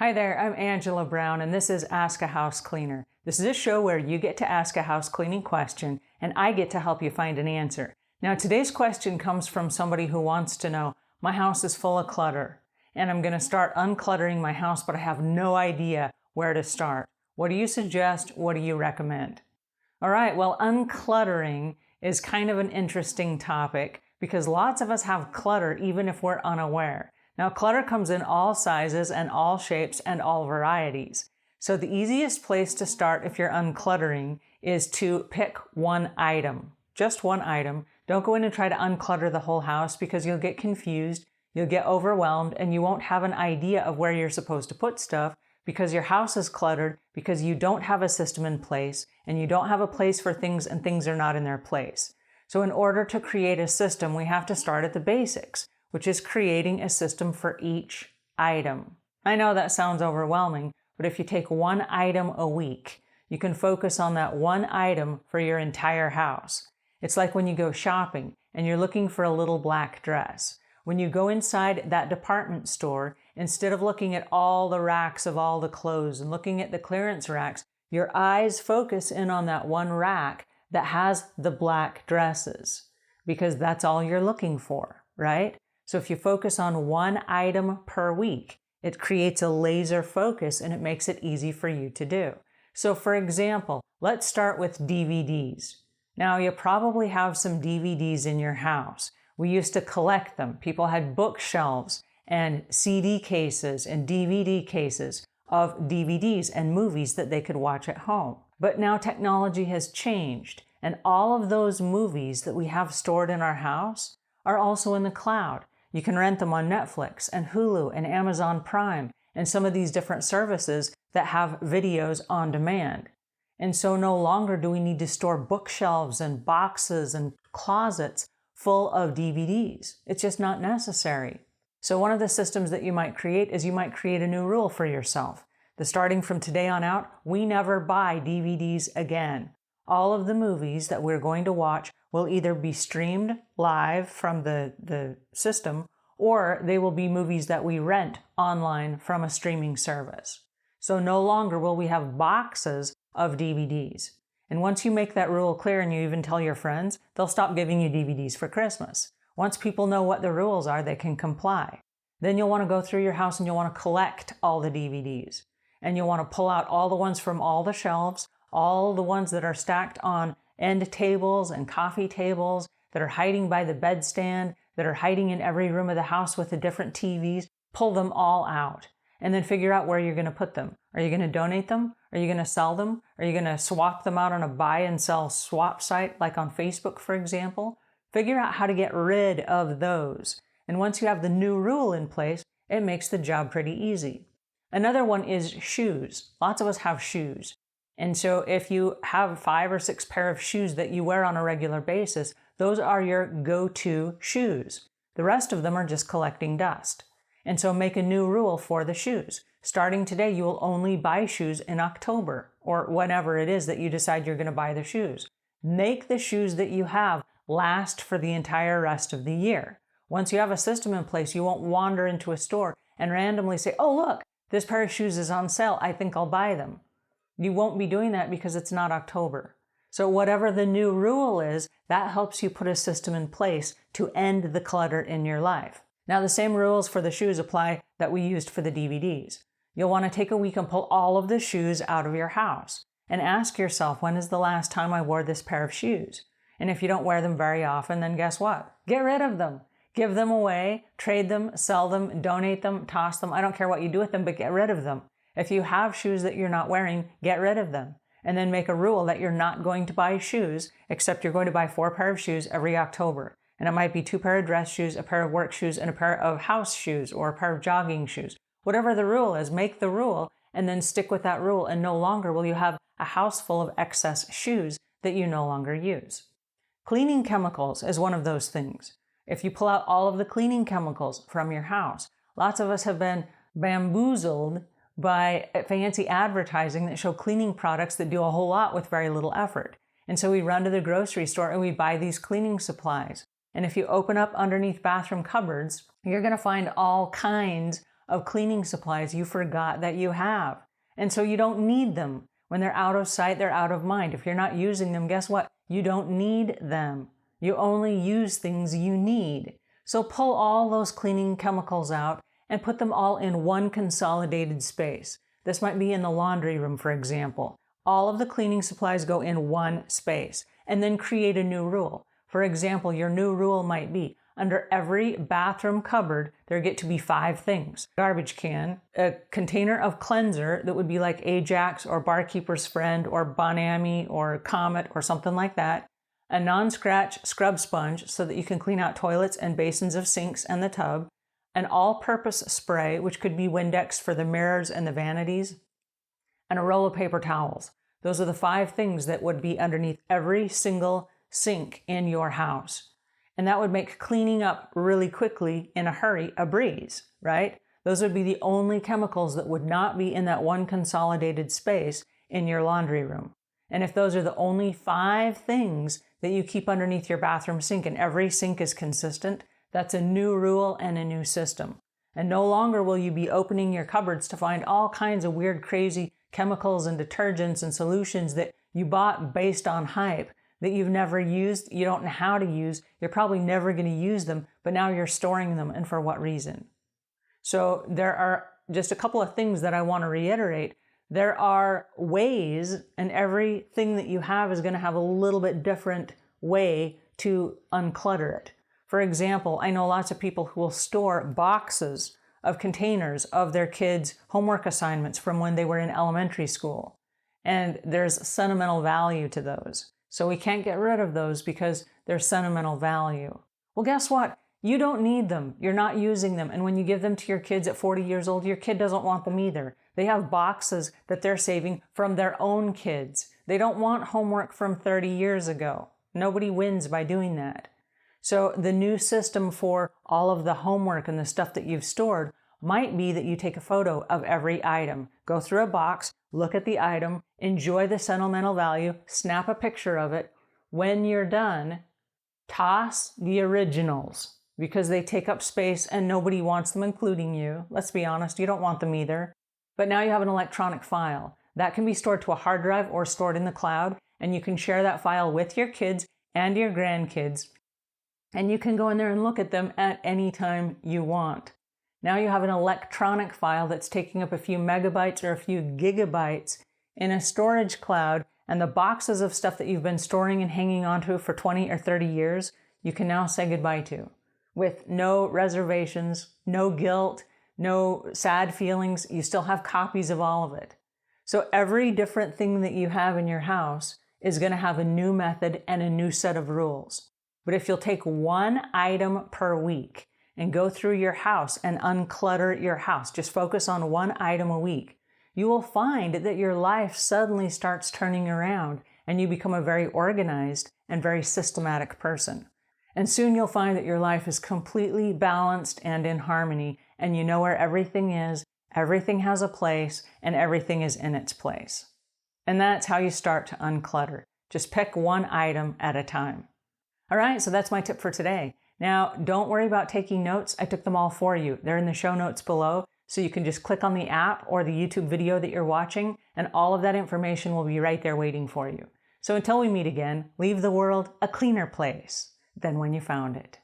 Hi there, I'm Angela Brown, and this is Ask a House Cleaner. This is a show where you get to ask a house cleaning question, and I get to help you find an answer. Now, today's question comes from somebody who wants to know, my house is full of clutter, and I'm going to start uncluttering my house, but I have no idea where to start. What do you suggest? What do you recommend? All right, well, uncluttering is kind of an interesting topic because lots of us have clutter even if we're unaware. Now, clutter comes in all sizes and all shapes and all varieties. So the easiest place to start if you're uncluttering is to pick one item, just one item. Don't go in and try to unclutter the whole house because you'll get confused, you'll get overwhelmed, and you won't have an idea of where you're supposed to put stuff because your house is cluttered because you don't have a system in place and you don't have a place for things and things are not in their place. So in order to create a system, we have to start at the basics, which is creating a system for each item. I know that sounds overwhelming, but if you take one item a week, you can focus on that one item for your entire house. It's like when you go shopping and you're looking for a little black dress. When you go inside that department store, instead of looking at all the racks of all the clothes and looking at the clearance racks, your eyes focus in on that one rack that has the black dresses because that's all you're looking for, right? So if you focus on one item per week, it creates a laser focus and it makes it easy for you to do. So for example, let's start with DVDs. Now you probably have some DVDs in your house. We used to collect them. People had bookshelves and CD cases and DVD cases of DVDs and movies that they could watch at home. But now technology has changed and all of those movies that we have stored in our house are also in the cloud. You can rent them on Netflix and Hulu and Amazon Prime and some of these different services that have videos on demand. And so no longer do we need to store bookshelves and boxes and closets full of DVDs. It's just not necessary. So one of the systems that you might create is you might create a new rule for yourself. That starting from today on out, we never buy DVDs again. All of the movies that we're going to watch will either be streamed live from the system or they will be movies that we rent online from a streaming service. So no longer will we have boxes of DVDs. And once you make that rule clear and you even tell your friends, they'll stop giving you DVDs for Christmas. Once people know what the rules are, they can comply. Then you'll want to go through your house and you'll want to collect all the DVDs. And you'll want to pull out all the ones from all the shelves, all the ones that are stacked on end tables and coffee tables, that are hiding by the bedstand, that are hiding in every room of the house with the different TVs. Pull them all out and then figure out where you're going to put them. Are you going to donate them? Are you going to sell them? Are you going to swap them out on a buy and sell swap site like on Facebook, for example? Figure out how to get rid of those. And once you have the new rule in place, it makes the job pretty easy. Another one is shoes. Lots of us have shoes. And so if you have 5 or 6 pair of shoes that you wear on a regular basis, those are your go-to shoes. The rest of them are just collecting dust. And so make a new rule for the shoes. Starting today, you will only buy shoes in October or whenever it is that you decide you're going to buy the shoes. Make the shoes that you have last for the entire rest of the year. Once you have a system in place, you won't wander into a store and randomly say, oh, look, this pair of shoes is on sale. I think I'll buy them. You won't be doing that because it's not October. So whatever the new rule is, that helps you put a system in place to end the clutter in your life. Now, the same rules for the shoes apply that we used for the DVDs. You'll want to take a week and pull all of the shoes out of your house and ask yourself, when is the last time I wore this pair of shoes? And if you don't wear them very often, then guess what? Get rid of them. Give them away, trade them, sell them, donate them, toss them. I don't care what you do with them, but get rid of them. If you have shoes that you're not wearing, get rid of them. And then make a rule that you're not going to buy shoes, except you're going to buy 4 pair of shoes every October. And it might be 2 pair of dress shoes, a pair of work shoes, and a pair of house shoes or a pair of jogging shoes. Whatever the rule is, make the rule and then stick with that rule. And no longer will you have a house full of excess shoes that you no longer use. Cleaning chemicals is one of those things. If you pull out all of the cleaning chemicals from your house, lots of us have been bamboozled by fancy advertising that show cleaning products that do a whole lot with very little effort. And so we run to the grocery store and we buy these cleaning supplies. And if you open up underneath bathroom cupboards, you're going to find all kinds of cleaning supplies you forgot that you have. And so you don't need them. When they're out of sight, they're out of mind. If you're not using them, guess what? You don't need them. You only use things you need. So pull all those cleaning chemicals out and put them all in one consolidated space. This might be in the laundry room, for example. All of the cleaning supplies go in one space, and then create a new rule. For example, your new rule might be, under every bathroom cupboard, there get to be 5 things. Garbage can, a container of cleanser that would be like Ajax or Barkeeper's Friend or Bonami or Comet or something like that, a non-scratch scrub sponge so that you can clean out toilets and basins of sinks and the tub, an all-purpose spray, which could be Windex for the mirrors and the vanities, and a roll of paper towels. Those are the 5 things that would be underneath every single sink in your house. And that would make cleaning up really quickly in a hurry a breeze, right? Those would be the only chemicals that would not be in that one consolidated space in your laundry room. And if those are the only 5 things that you keep underneath your bathroom sink and every sink is consistent, that's a new rule and a new system. And no longer will you be opening your cupboards to find all kinds of weird, crazy chemicals and detergents and solutions that you bought based on hype that you've never used, you don't know how to use, you're probably never going to use them, but now you're storing them, and for what reason? So there are just a couple of things that I want to reiterate. There are ways, and everything that you have is going to have a little bit different way to unclutter it. For example, I know lots of people who will store boxes of containers of their kids' homework assignments from when they were in elementary school. And there's sentimental value to those. So we can't get rid of those because there's sentimental value. Well, guess what? You don't need them. You're not using them. And when you give them to your kids at 40 years old, your kid doesn't want them either. They have boxes that they're saving from their own kids. They don't want homework from 30 years ago. Nobody wins by doing that. So the new system for all of the homework and the stuff that you've stored might be that you take a photo of every item, go through a box, look at the item, enjoy the sentimental value, snap a picture of it. When you're done, toss the originals because they take up space and nobody wants them, including you. Let's be honest, you don't want them either. But now you have an electronic file. That can be stored to a hard drive or stored in the cloud, and you can share that file with your kids and your grandkids. And you can go in there and look at them at any time you want. Now you have an electronic file that's taking up a few megabytes or a few gigabytes in a storage cloud, and the boxes of stuff that you've been storing and hanging onto for 20 or 30 years, you can now say goodbye to with no reservations, no guilt, no sad feelings. You still have copies of all of it. So every different thing that you have in your house is going to have a new method and a new set of rules. But if you'll take one item per week and go through your house and unclutter your house, just focus on one item a week, you will find that your life suddenly starts turning around and you become a very organized and very systematic person. And soon you'll find that your life is completely balanced and in harmony, and you know where everything is, everything has a place, and everything is in its place. And that's how you start to unclutter. Just pick one item at a time. All right, so that's my tip for today. Now, don't worry about taking notes. I took them all for you. They're in the show notes below, so you can just click on the app or the YouTube video that you're watching, and all of that information will be right there waiting for you. So until we meet again, leave the world a cleaner place than when you found it.